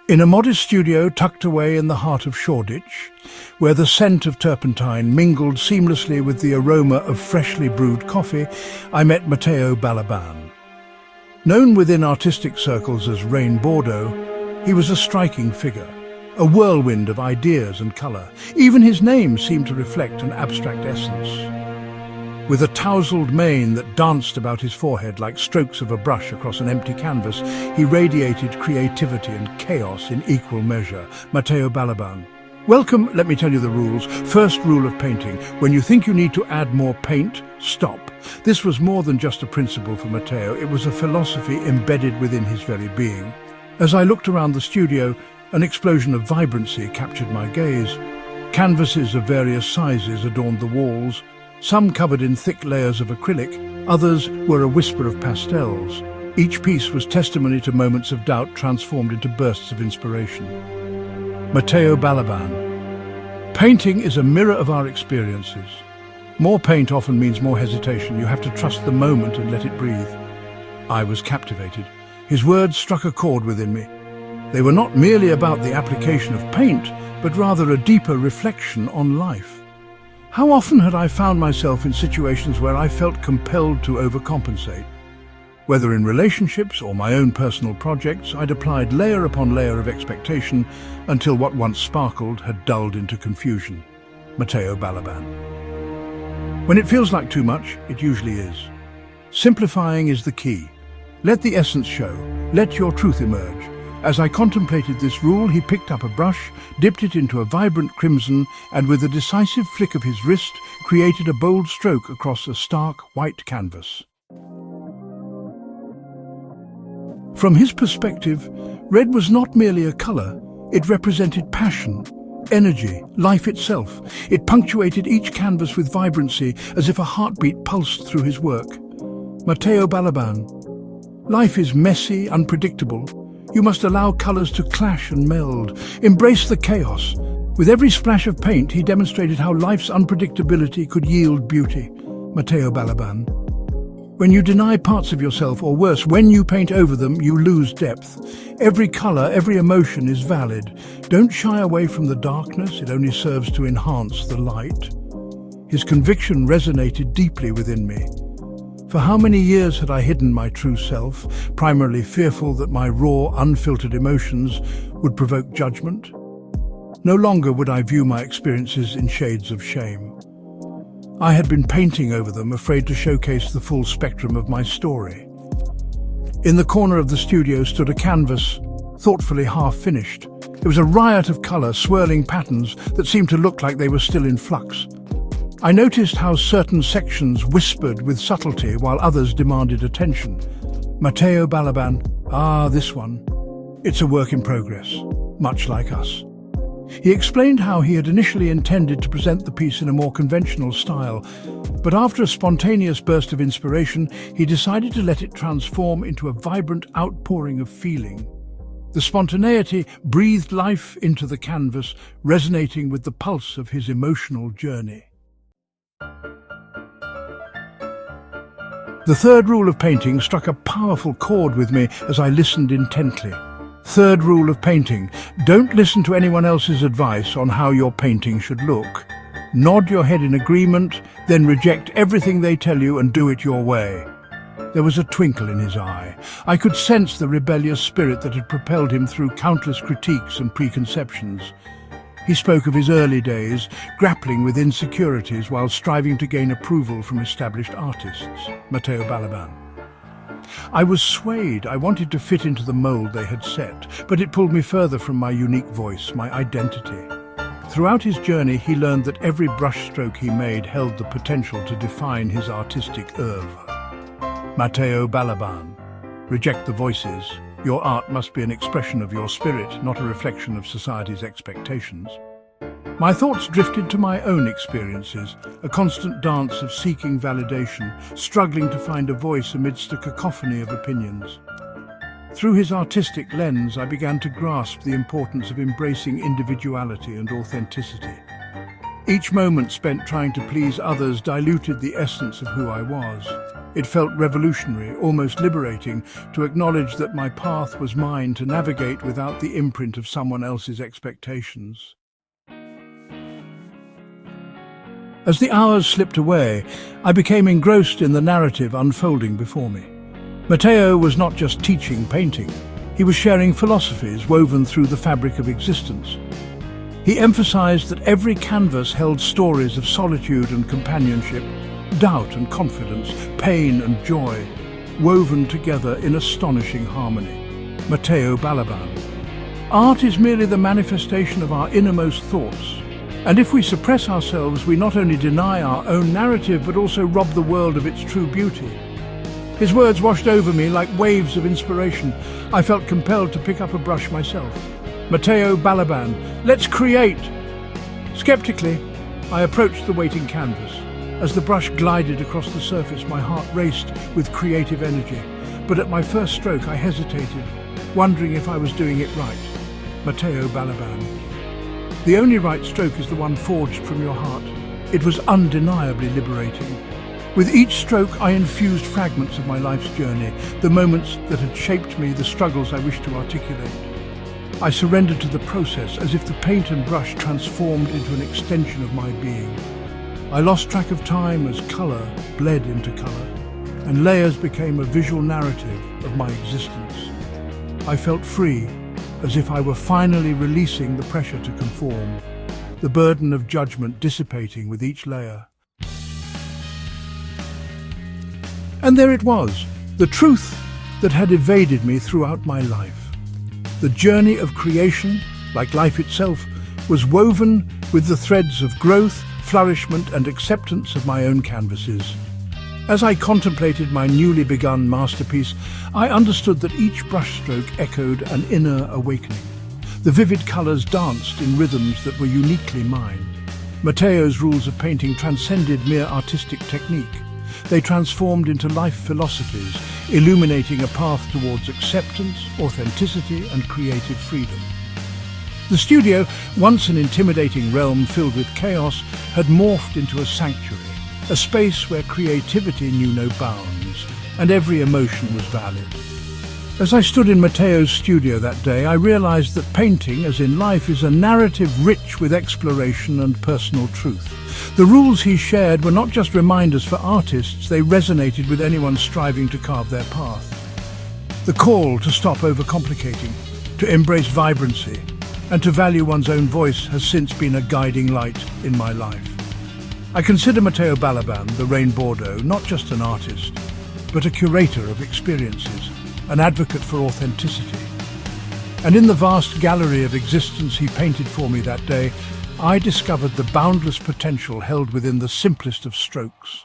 In a modest studio tucked away in the heart of Shoreditch, where the scent of turpentine mingled seamlessly with the aroma of freshly brewed coffee, I met Mateo Balaban. Known within artistic circles as Rain Bordo, he was a striking figure, a whirlwind of ideas and colour. Even his name seemed to reflect an abstract essence. With a tousled mane that danced about his forehead like strokes of a brush across an empty canvas, he radiated creativity and chaos in equal measure. Mateo Balaban. Welcome, let me tell you the rules. First rule of painting: when you think you need to add more paint, stop. This was more than just a principle for Mateo, it was a philosophy embedded within his very being. As I looked around the studio, an explosion of vibrancy captured my gaze. Canvases of various sizes adorned the walls, some covered in thick layers of acrylic, others were a whisper of pastels. Each piece was testimony to moments of doubt transformed into bursts of inspiration. Mateo Balaban. Painting is a mirror of our experiences. More paint often means more hesitation. You have to trust the moment and let it breathe. I was captivated. His words struck a chord within me. They were not merely about the application of paint, but rather a deeper reflection on life. How often had I found myself in situations where I felt compelled to overcompensate? Whether in relationships or my own personal projects, I'd applied layer upon layer of expectation until what once sparkled had dulled into confusion. Mateo Balaban. When it feels like too much, it usually is. Simplifying is the key. Let the essence show. Let your truth emerge. As I contemplated this rule, he picked up a brush, dipped it into a vibrant crimson, and with a decisive flick of his wrist, created a bold stroke across a stark white canvas. From his perspective, red was not merely a color, it represented passion, energy, life itself. It punctuated each canvas with vibrancy, as if a heartbeat pulsed through his work. Mateo Balaban. Life is messy, unpredictable. You must allow colors to clash and meld. Embrace the chaos. With every splash of paint, he demonstrated how life's unpredictability could yield beauty. Mateo Balaban. When you deny parts of yourself, or worse, when you paint over them, you lose depth. Every color, every emotion is valid. Don't shy away from the darkness, it only serves to enhance the light. His conviction resonated deeply within me. For how many years had I hidden my true self, primarily fearful that my raw, unfiltered emotions would provoke judgment? No longer would I view my experiences in shades of shame. I had been painting over them, afraid to showcase the full spectrum of my story. In the corner of the studio stood a canvas, thoughtfully half-finished. It was a riot of color, swirling patterns that seemed to look like they were still in flux. I noticed how certain sections whispered with subtlety while others demanded attention. Mateo Balaban. This one. It's a work in progress, much like us. He explained how he had initially intended to present the piece in a more conventional style, but after a spontaneous burst of inspiration, he decided to let it transform into a vibrant outpouring of feeling. The spontaneity breathed life into the canvas, resonating with the pulse of his emotional journey. The third rule of painting struck a powerful chord with me as I listened intently. Third rule of painting: don't listen to anyone else's advice on how your painting should look. Nod your head in agreement, then reject everything they tell you and do it your way. There was a twinkle in his eye. I could sense the rebellious spirit that had propelled him through countless critiques and preconceptions. He spoke of his early days, grappling with insecurities while striving to gain approval from established artists. Mateo Balaban. I was swayed. I wanted to fit into the mold they had set, but it pulled me further from my unique voice, my identity. Throughout his journey, he learned that every brushstroke he made held the potential to define his artistic oeuvre. Mateo Balaban. Reject the voices. Your art must be an expression of your spirit, not a reflection of society's expectations. My thoughts drifted to my own experiences, a constant dance of seeking validation, struggling to find a voice amidst a cacophony of opinions. Through his artistic lens, I began to grasp the importance of embracing individuality and authenticity. Each moment spent trying to please others diluted the essence of who I was. It felt revolutionary, almost liberating, to acknowledge that my path was mine to navigate without the imprint of someone else's expectations. As the hours slipped away, I became engrossed in the narrative unfolding before me. Mateo was not just teaching painting. He was sharing philosophies woven through the fabric of existence. He emphasized that every canvas held stories of solitude and companionship, doubt and confidence, pain and joy, woven together in astonishing harmony. Mateo Balaban. Art is merely the manifestation of our innermost thoughts. And if we suppress ourselves, we not only deny our own narrative, but also rob the world of its true beauty. His words washed over me like waves of inspiration. I felt compelled to pick up a brush myself. Mateo Balaban, let's create! Skeptically, I approached the waiting canvas. As the brush glided across the surface, my heart raced with creative energy. But at my first stroke, I hesitated, wondering if I was doing it right. Mateo Balaban. The only right stroke is the one forged from your heart. It was undeniably liberating. With each stroke, I infused fragments of my life's journey, the moments that had shaped me, the struggles I wished to articulate. I surrendered to the process as if the paint and brush transformed into an extension of my being. I lost track of time as color bled into color, and layers became a visual narrative of my existence. I felt free, as if I were finally releasing the pressure to conform, the burden of judgment dissipating with each layer. And there it was, the truth that had evaded me throughout my life. The journey of creation, like life itself, was woven with the threads of growth, flourishment and acceptance of my own canvases. As I contemplated my newly begun masterpiece, I understood that each brushstroke echoed an inner awakening. The vivid colours danced in rhythms that were uniquely mine. Mateo's rules of painting transcended mere artistic technique. They transformed into life philosophies, illuminating a path towards acceptance, authenticity and creative freedom. The studio, once an intimidating realm filled with chaos, had morphed into a sanctuary, a space where creativity knew no bounds, and every emotion was valid. As I stood in Mateo's studio that day, I realized that painting, as in life, is a narrative rich with exploration and personal truth. The rules he shared were not just reminders for artists, they resonated with anyone striving to carve their path. The call to stop overcomplicating, to embrace vibrancy, and to value one's own voice has since been a guiding light in my life. I consider Mateo Balaban, the Rain Bordo, not just an artist, but a curator of experiences, an advocate for authenticity. And in the vast gallery of existence he painted for me that day, I discovered the boundless potential held within the simplest of strokes.